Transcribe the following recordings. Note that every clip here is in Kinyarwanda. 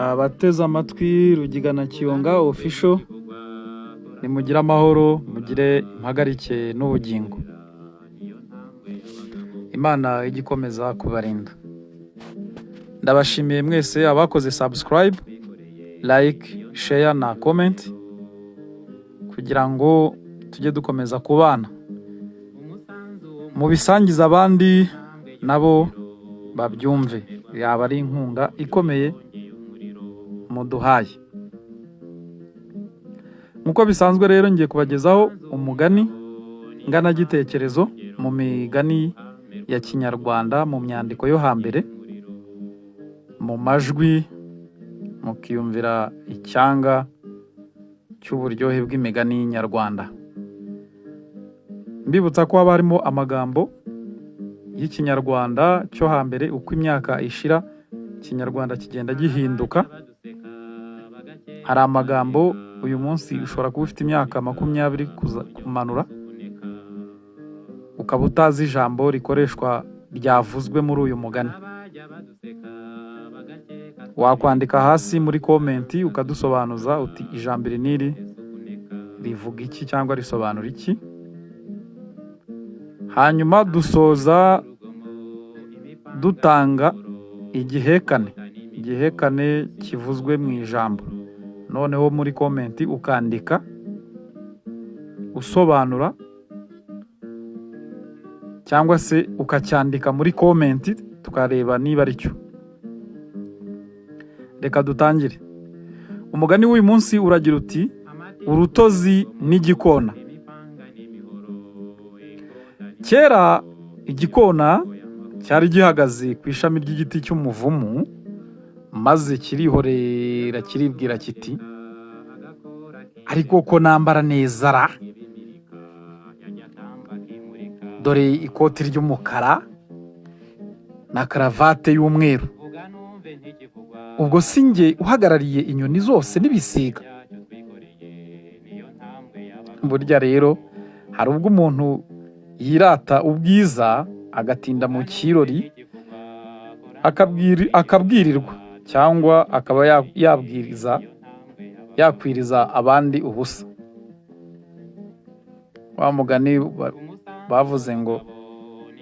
abateze amatwi Rugigana Kiyonga official, nimugire amahoro, mugire impagarike n'ubugingo. Imana igikomeza kubarinda. Ndabashimiye mwese abakoze subscribe, like, share na comment kugira ngo tujye dukomeza kubana. Mu bisangiza abandi nabo babyumve, yaba ari inkunga ikomeye muduhaye. Nkuko bisanzwe rero ngiye kubagezaho umugani ngana gitekerezo mu migani ya Kinyarwanda mu myandiko yo hambere, mu majwi mukiyumvira icyanga cy'uburyohe bw'imigani nyarwanda. Mbibutsa ko haba harimo amagambo y'Ikinyarwanda cyo hambere, uko imyaka ishira Ikinyarwanda kigenda gihinduka. Hari amagambo uyu munsi ushobora kuba ufite imyaka 20 kumanura, ukaba utazi ijambo rikoreshwa ryavuzwe muri uyu mugani. Wakwandika hasi muri komenti ukadusobanuza uti ijambo iri niri rivuga iki cyangwa risobanura iki. Hanyuma dusoza dutanga igihekane kivuzwe mu ijambo. Noneho muri komenti ukandika usobanura cyangwa se ukacyandika muri komenti tukareba niba ari cyo. Reka dutangire. Umugani w'uyu munsi uragira uti urutozi n'igikona. Kera igikona cyari gihagaze ku ishami ry'igiti cy'umuvumu, maze kirihorera kiribwira kiti, ariko ko nambara neza ra, dore ikoti ry'umukara na karavate y'umweru, ubwo sinjye uhagarariye inyoni zose n'ibisiga. Burya rero hari ubwo umuntu yirata ubwiza agatinda mu kirori akabwirirwa, cyangwa akaba yakwiriza abandi ubusa. Wa mugani bavuze ngo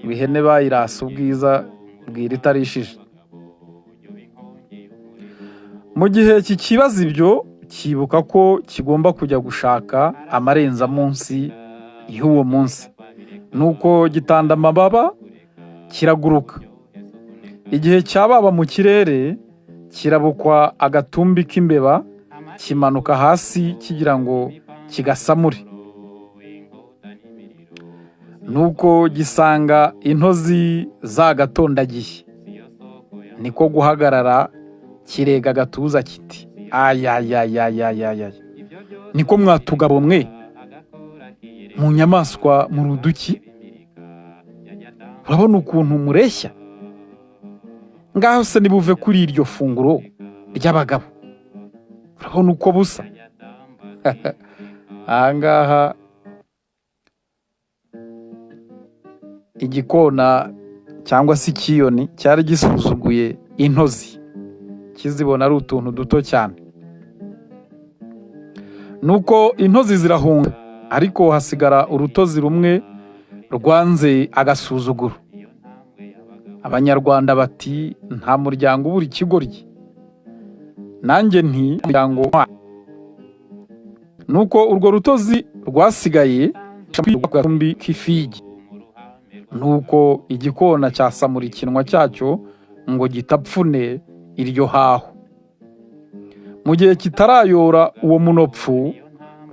ihene bayirasa ubwiza bwira itarishije. Mu gihe kikibaza ibyo, kibuka ko kigomba kujya gushaka amarenza munsi y'uwo munsi, nuko gitanda amababa kiraguruka. Igihe cyababa mu kirere, kirabukwa agatumbi k'imbeba, kimanuka hasi kigira ngo kigasamure. Nuko gisanga intozi zagatondagiye, niko guhagarara kirega gatuza kiti, ayayayayayayay, niko mwatugabo mwe mu nyamaswa mu ruduki, urabona ukuntu mureshya? Ngaho se nibuve kuri iryo funguro ry'abagabo, urabona uko busa? Ahangaha igikona cyangwa se ikiyoni cyari gisuzuguye intozi, kizibona ari utuntu duto cyane. Nuko intozi zirahunga, ariko hasigara urutozi rumwe rwanze agasuzuguro. Abanyarwanda bati nta muryango ubura ikigoryi, nanjye nti muryango. Nuko urwo rutozi rwasigaye ku gatumbi k'ifigi. Nuko igikona cyasamura ikinwa cyacyo ngo gitapfune iryo haho. Mu gihe kitarayora uwo munopfu,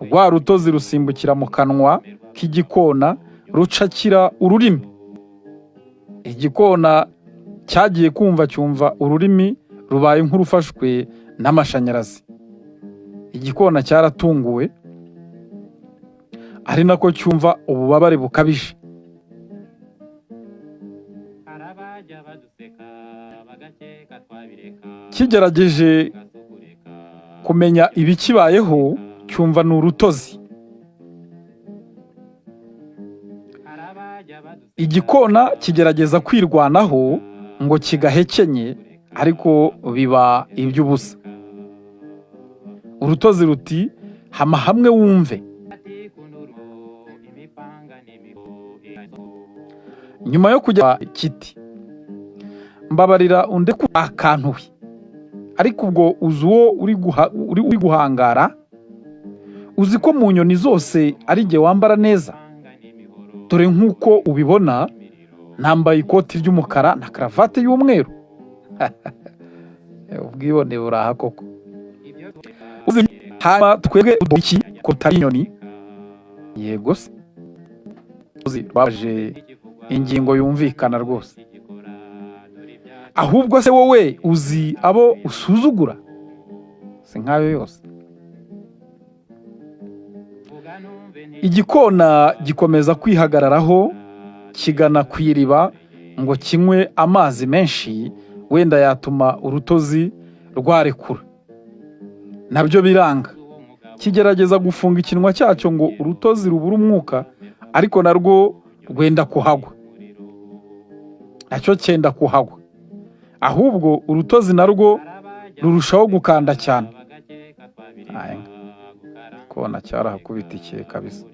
rwa rutozi rusimbukira mu kanwa k'igikona rucakira ururimi. Igikona cyagiye kumva cyumva ururimi rubaye nk'urufashwe n'amashanyarazi. Igikona cyaratunguwe, ari nako cyumva ububabare bukabije. Kigerageje kumenya ibikibayeho, cyumva n'urutozi. Igikona kigerageza kwirwanaho ngo kigahekenye, ariko biba iby'ubusa. urutozi ruti hama hamwe wumve. Nyuma yo kujya kiti mbabarira unde ku akantu ariko ubwo uzuwo uri guhangara uzi ko mu nyoni zose ari jye wambara neza, dore nk'uko ubibona nambaye ikoti ry'umukara na karavate y'umweru. Ubwibone buraha koko. Hanyuma twebwe iki kotari inyoni? Yego se baje ingingo yumvikana rwose. Ahubwo se wowe uzi abo usuzugura? Se nkayo yose. Igikona gikomeza kwihagararaho kigana ku iriba ngo kinywe amazi menshi wenda yatuma urutozi rwarekura. Nabyo biranga. Kigerageza gufunga ikinwa cyacyo ngo urutozi rubura umwuka, ariko narwo rwenda kuhagwa. Nacyo cyenda kuhagwa. Ahubwo urutozi narwo rurushaho gukanda cyane. Kona cyarahakubitikiye kabisa.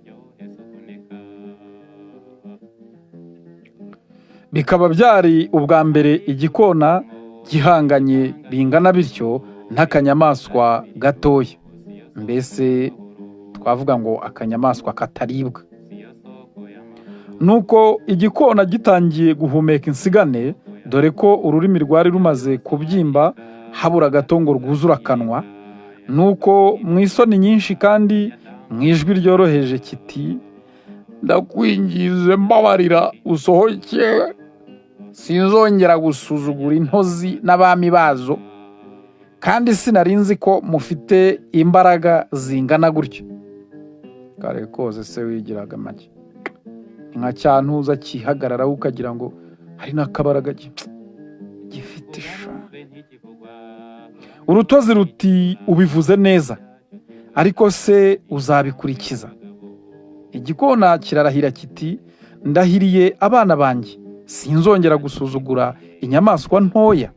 Bikaba byari ubwa mbere igikona gihanganye bingana bityo n'akanyamaswa gatoya. Mbese twavuga ngo akanyamaswa kataribwa. Nuko igikona gitangiye guhumeka insigane, dore ko ururimi rwari rumaze kubyimba habura gato ngo rwuzura akanwa. Nuko mu isoni nyinshi kandi mu ijwi ryoroheje kiti ndakwingize mbabarira usohoke, sinzongera gusuzugura intozi n'abami bazo, kandi sinarinzi ko mufite imbaraga zingana gutyo. Kare koze se wigiraga make nka cyantuza kihagararaho ukagira ngo hari n'akabaraga gifite sha. Urutozi ruti ubivuze neza, ariko se uzabikurikiza? Igikona kirarahira kiti ndahiriye abana banjye sinzongera gusuzugura inyamaswa ntoya,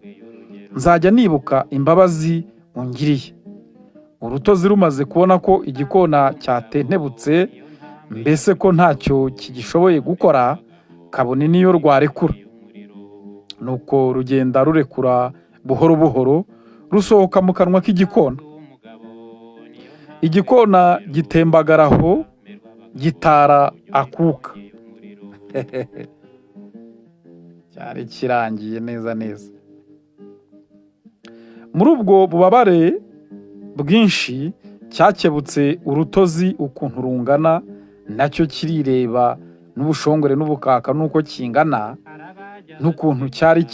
nzajya nibuka imbabazi ungiriye. Urutozi rumaze kubona ko igikona cyatentebutse, mbese ko ntacyo kigishoboye gukora, kabone niyo rwarekura. Nuko rugenda rurekura buhoro buhoro rusohoka mu kanwa k'igikona. Igikona gitembagaraho gitara akuka. Cyari kirangiye neza neza. Muri ubwo bubabare bwinshi cyakebutse urutozi ukuntu rungana, nacyo kirireba n'ubushongore n'ubukaka nuko kingana, n'ukuntu cyari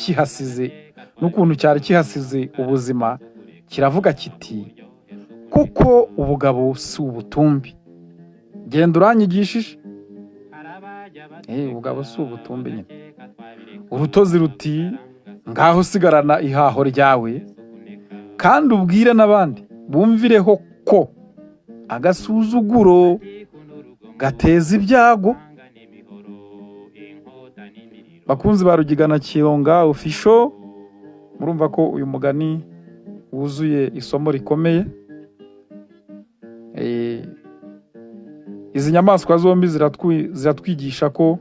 kihasize ubuzima. Kiravuga kiti kuko ubugabo si ubutumbi. Genda uranyigishije. Ubugabo si ubutumbi nyine. Urutozi ruti ngaho sigarana ihaho ryawe kandi ubwire n'abandi bumvireho ko agasuzuguro gateza ibyago. Bakunzi ba Rugigana Kiyonga official, murumva ko uyu mugani wuzuye isomo rikomeye. Izi nyamaswa zombi ziratwigisha ko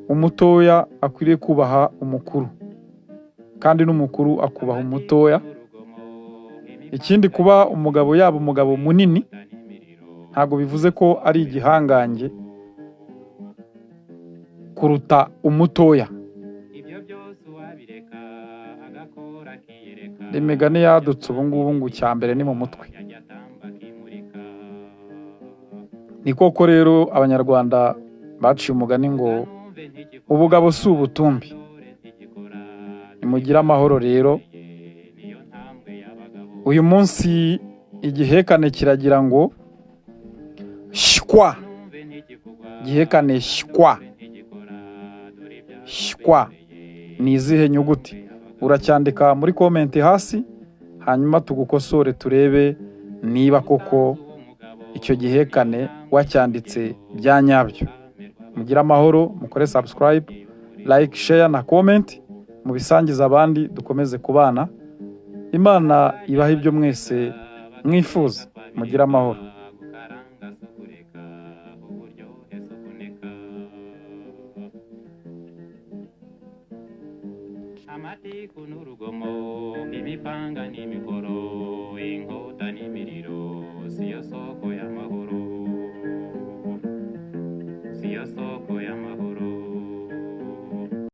umutoya akwiriye kubaha umukuru kandi n'umukuru akubaha umutoya. Ikindi kuba umugabo yaba umugabo munini ntago bivuze ko ari igihangange kuruta umutoya. Imigani yadutse ubu ngubu ngo cyambere ni mu mutwe. Ni koko rero abanyarwanda baciye umugani ngo ubugabo si ubutumbi. Nimugira amahoro rero. Uyu munsi igihekane kiragira ngo shikwa. Gihekane shikwa. Shikwa ni izihe nyuguti? Uracyandika muri comment hasi, hanyuma tugukosore turebe niba koko icyo gihekane wacyanditse bya nyabyo. Mugira amahoro, mukore subscribe, like, share na comment, mubisangiza abandi dukomeze kubana. Imana ibahe ibyo mwese mwifuza mugira amahoro. Amatiku n'urugomo imipanga n'imikoro inkota n'imiriro siyo soko ya